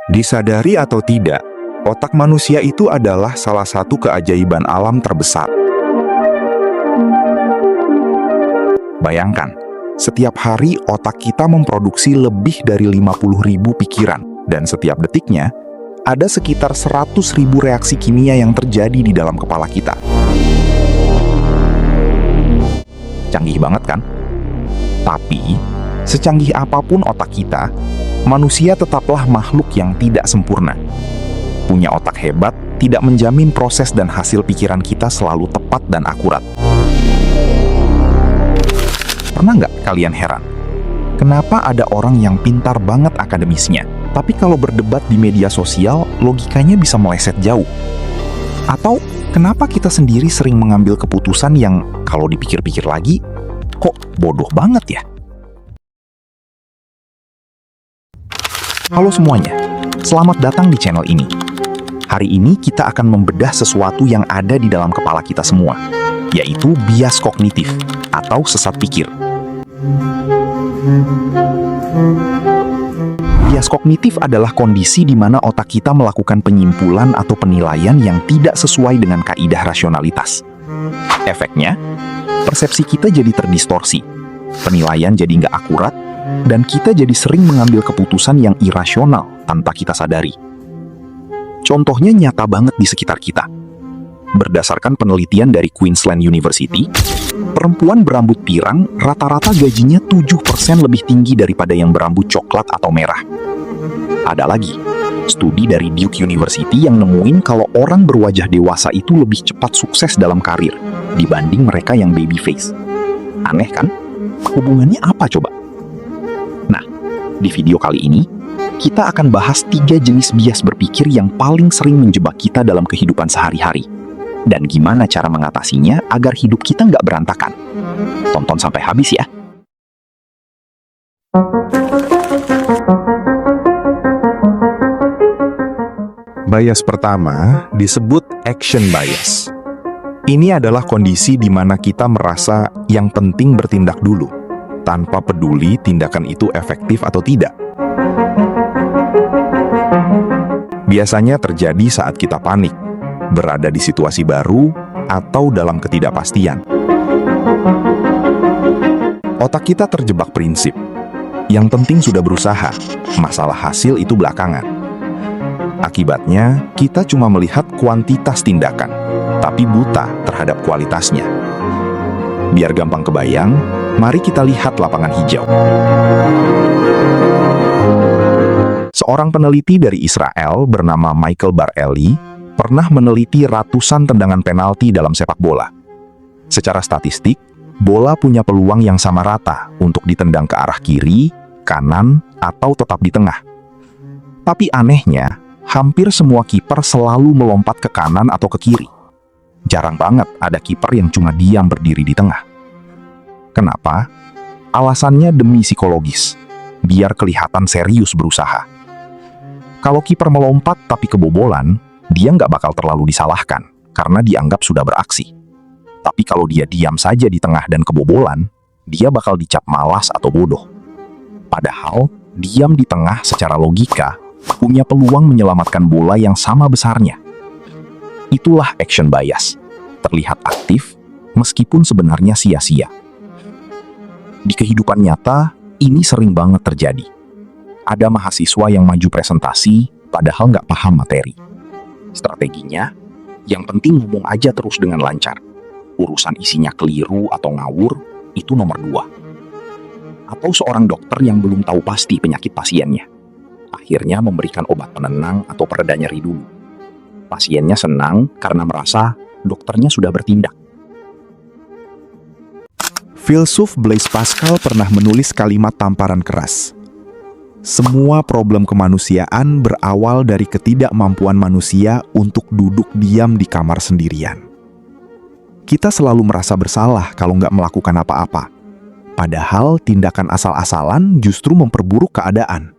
Disadari atau tidak, otak manusia itu adalah salah satu keajaiban alam terbesar. Bayangkan, setiap hari otak kita memproduksi lebih dari 50.000 pikiran, dan setiap detiknya, ada sekitar 100.000 reaksi kimia yang terjadi di dalam kepala kita. Canggih banget kan? Tapi, secanggih apapun otak kita, manusia tetaplah makhluk yang tidak sempurna. Punya otak hebat tidak menjamin proses dan hasil pikiran kita selalu tepat dan akurat. Pernah nggak kalian heran? Kenapa ada orang yang pintar banget akademisnya, tapi kalau berdebat di media sosial, logikanya bisa meleset jauh? Atau kenapa kita sendiri sering mengambil keputusan yang kalau dipikir-pikir lagi, kok bodoh banget ya? Halo semuanya, selamat datang di channel ini. Hari ini kita akan membedah sesuatu yang ada di dalam kepala kita semua, yaitu bias kognitif atau sesat pikir. Bias kognitif adalah kondisi di mana otak kita melakukan penyimpulan atau penilaian yang tidak sesuai dengan kaidah rasionalitas. Efeknya, persepsi kita jadi terdistorsi, penilaian jadi nggak akurat, dan kita jadi sering mengambil keputusan yang irasional tanpa kita sadari. Contohnya nyata banget di sekitar kita. Berdasarkan penelitian dari Queensland University, perempuan berambut pirang rata-rata gajinya 7% lebih tinggi daripada yang berambut coklat atau merah. Ada lagi, studi dari Duke University yang nemuin kalau orang berwajah dewasa itu lebih cepat sukses dalam karir dibanding mereka yang baby face. Aneh kan? Hubungannya apa coba? Di video kali ini, kita akan bahas 3 jenis bias berpikir yang paling sering menjebak kita dalam kehidupan sehari-hari. Dan gimana cara mengatasinya agar hidup kita nggak berantakan. Tonton sampai habis ya. Bias pertama disebut action bias. Ini adalah kondisi di mana kita merasa yang penting bertindak dulu, tanpa peduli tindakan itu efektif atau tidak. Biasanya terjadi saat kita panik, berada di situasi baru, atau dalam ketidakpastian. Otak kita terjebak prinsip. Yang penting sudah berusaha, masalah hasil itu belakangan. Akibatnya, kita cuma melihat kuantitas tindakan, tapi buta terhadap kualitasnya. Biar gampang kebayang, mari kita lihat lapangan hijau. Seorang peneliti dari Israel bernama Michael Bar-Eli pernah meneliti ratusan tendangan penalti dalam sepak bola. Secara statistik, bola punya peluang yang sama rata untuk ditendang ke arah kiri, kanan, atau tetap di tengah. Tapi anehnya, hampir semua kiper selalu melompat ke kanan atau ke kiri. Jarang banget ada kiper yang cuma diam berdiri di tengah. Kenapa? Alasannya demi psikologis, biar kelihatan serius berusaha. Kalau kiper melompat tapi kebobolan, dia nggak bakal terlalu disalahkan, karena dianggap sudah beraksi. Tapi kalau dia diam saja di tengah dan kebobolan, dia bakal dicap malas atau bodoh. Padahal, diam di tengah secara logika, punya peluang menyelamatkan bola yang sama besarnya. Itulah action bias, terlihat aktif, meskipun sebenarnya sia-sia. Di kehidupan nyata, ini sering banget terjadi. Ada mahasiswa yang maju presentasi, padahal nggak paham materi. Strateginya, yang penting ngomong aja terus dengan lancar. Urusan isinya keliru atau ngawur, itu nomor 2. Atau seorang dokter yang belum tahu pasti penyakit pasiennya. Akhirnya memberikan obat penenang atau pereda nyeri dulu. Pasiennya senang karena merasa dokternya sudah bertindak. Filsuf Blaise Pascal pernah menulis kalimat tamparan keras. Semua problem kemanusiaan berawal dari ketidakmampuan manusia untuk duduk diam di kamar sendirian. Kita selalu merasa bersalah kalau nggak melakukan apa-apa. Padahal tindakan asal-asalan justru memperburuk keadaan.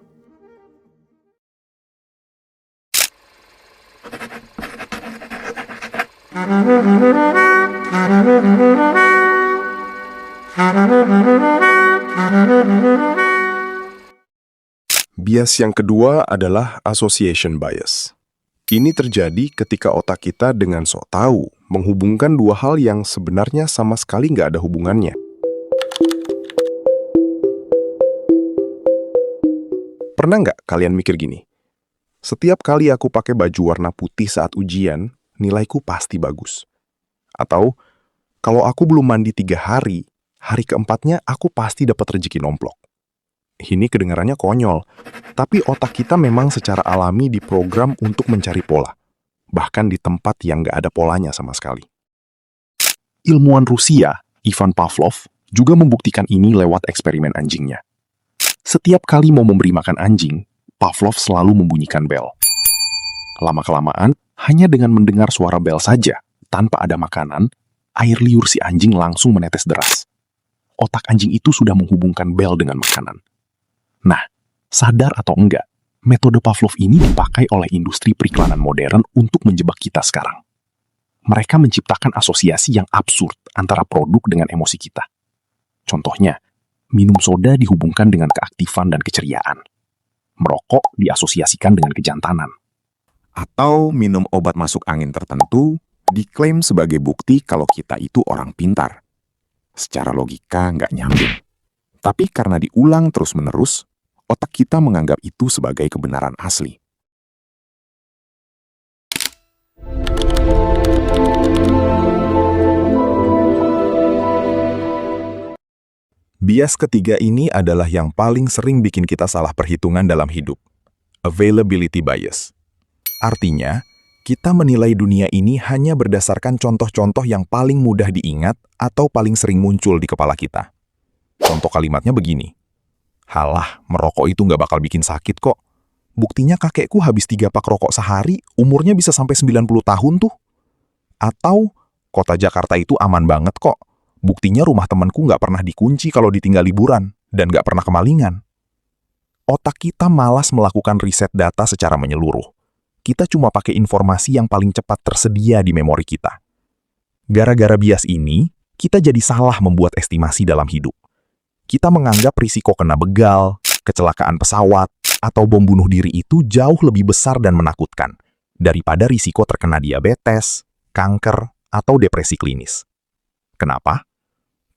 Bias yang kedua adalah association bias. Ini terjadi ketika otak kita dengan sok tahu menghubungkan dua hal yang sebenarnya sama sekali nggak ada hubungannya. Pernah nggak kalian mikir gini? Setiap kali aku pakai baju warna putih saat ujian, nilaiku pasti bagus. Atau, kalau aku belum mandi 3 hari, hari keempatnya aku pasti dapat rezeki nomplok. Ini kedengarannya konyol, tapi otak kita memang secara alami diprogram untuk mencari pola, bahkan di tempat yang nggak ada polanya sama sekali. Ilmuwan Rusia, Ivan Pavlov, juga membuktikan ini lewat eksperimen anjingnya. Setiap kali mau memberi makan anjing, Pavlov selalu membunyikan bel. Lama-kelamaan, hanya dengan mendengar suara bel saja, tanpa ada makanan, air liur si anjing langsung menetes deras. Otak anjing itu sudah menghubungkan bel dengan makanan. Nah, sadar atau enggak, metode Pavlov ini dipakai oleh industri periklanan modern untuk menjebak kita sekarang. Mereka menciptakan asosiasi yang absurd antara produk dengan emosi kita. Contohnya, minum soda dihubungkan dengan keaktifan dan keceriaan. Merokok diasosiasikan dengan kejantanan. Atau minum obat masuk angin tertentu diklaim sebagai bukti kalau kita itu orang pintar. Secara logika nggak nyambung. Tapi karena diulang terus-menerus, otak kita menganggap itu sebagai kebenaran asli. Bias ketiga ini adalah yang paling sering bikin kita salah perhitungan dalam hidup. Availability bias. Artinya, kita menilai dunia ini hanya berdasarkan contoh-contoh yang paling mudah diingat atau paling sering muncul di kepala kita. Contoh kalimatnya begini. Halah, merokok itu nggak bakal bikin sakit kok. Buktinya kakekku habis 3 pak rokok sehari, umurnya bisa sampai 90 tahun tuh. Atau, kota Jakarta itu aman banget kok. Buktinya rumah temanku nggak pernah dikunci kalau ditinggal liburan, dan nggak pernah kemalingan. Otak kita malas melakukan riset data secara menyeluruh. Kita cuma pakai informasi yang paling cepat tersedia di memori kita. Gara-gara bias ini, kita jadi salah membuat estimasi dalam hidup. Kita menganggap risiko kena begal, kecelakaan pesawat, atau bom bunuh diri itu jauh lebih besar dan menakutkan daripada risiko terkena diabetes, kanker, atau depresi klinis. Kenapa?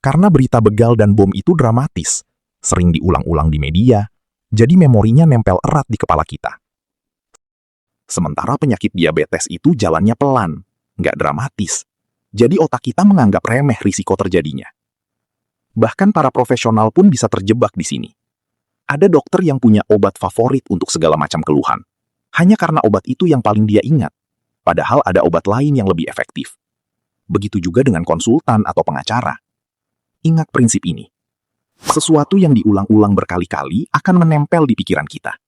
Karena berita begal dan bom itu dramatis, sering diulang-ulang di media, jadi memorinya nempel erat di kepala kita. Sementara penyakit diabetes itu jalannya pelan, nggak dramatis, jadi otak kita menganggap remeh risiko terjadinya. Bahkan para profesional pun bisa terjebak di sini. Ada dokter yang punya obat favorit untuk segala macam keluhan, hanya karena obat itu yang paling dia ingat, padahal ada obat lain yang lebih efektif. Begitu juga dengan konsultan atau pengacara. Ingat prinsip ini. Sesuatu yang diulang-ulang berkali-kali akan menempel di pikiran kita.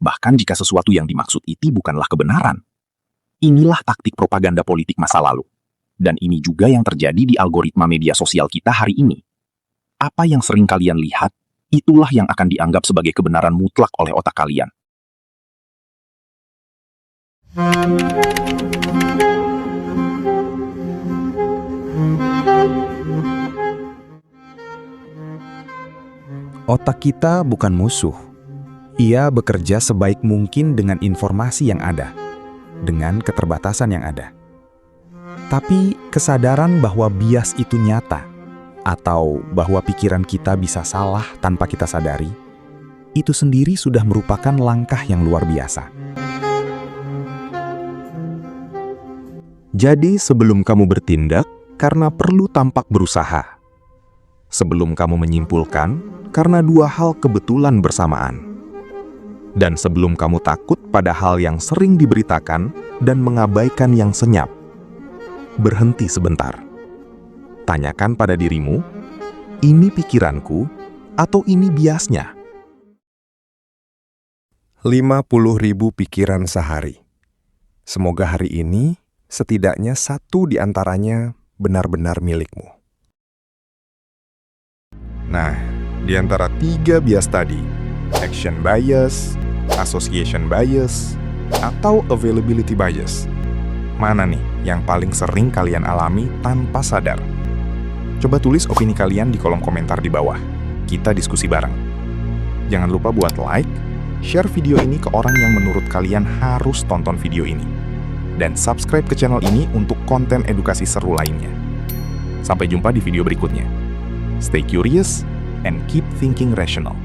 Bahkan jika sesuatu yang dimaksud itu bukanlah kebenaran. Inilah taktik propaganda politik masa lalu. Dan ini juga yang terjadi di algoritma media sosial kita hari ini. Apa yang sering kalian lihat, itulah yang akan dianggap sebagai kebenaran mutlak oleh otak kalian. Otak kita bukan musuh. Ia bekerja sebaik mungkin dengan informasi yang ada, dengan keterbatasan yang ada. Tapi kesadaran bahwa bias itu nyata, atau bahwa pikiran kita bisa salah tanpa kita sadari, itu sendiri sudah merupakan langkah yang luar biasa. Jadi sebelum kamu bertindak, karena perlu tampak berusaha. Sebelum kamu menyimpulkan, karena 2 hal kebetulan bersamaan. Dan sebelum kamu takut pada hal yang sering diberitakan dan mengabaikan yang senyap, berhenti sebentar. Tanyakan pada dirimu, ini pikiranku atau ini biasnya? 50.000 pikiran sehari. Semoga hari ini setidaknya 1 di antaranya benar-benar milikmu. Nah, di antara 3 bias tadi, action bias, association bias, atau availability bias, mana nih yang paling sering kalian alami tanpa sadar? Coba tulis opini kalian di kolom komentar di bawah. Kita diskusi bareng. Jangan lupa buat like, share video ini ke orang yang menurut kalian harus tonton video ini. Dan subscribe ke channel ini untuk konten edukasi seru lainnya. Sampai jumpa di video berikutnya. Stay curious and keep thinking rational.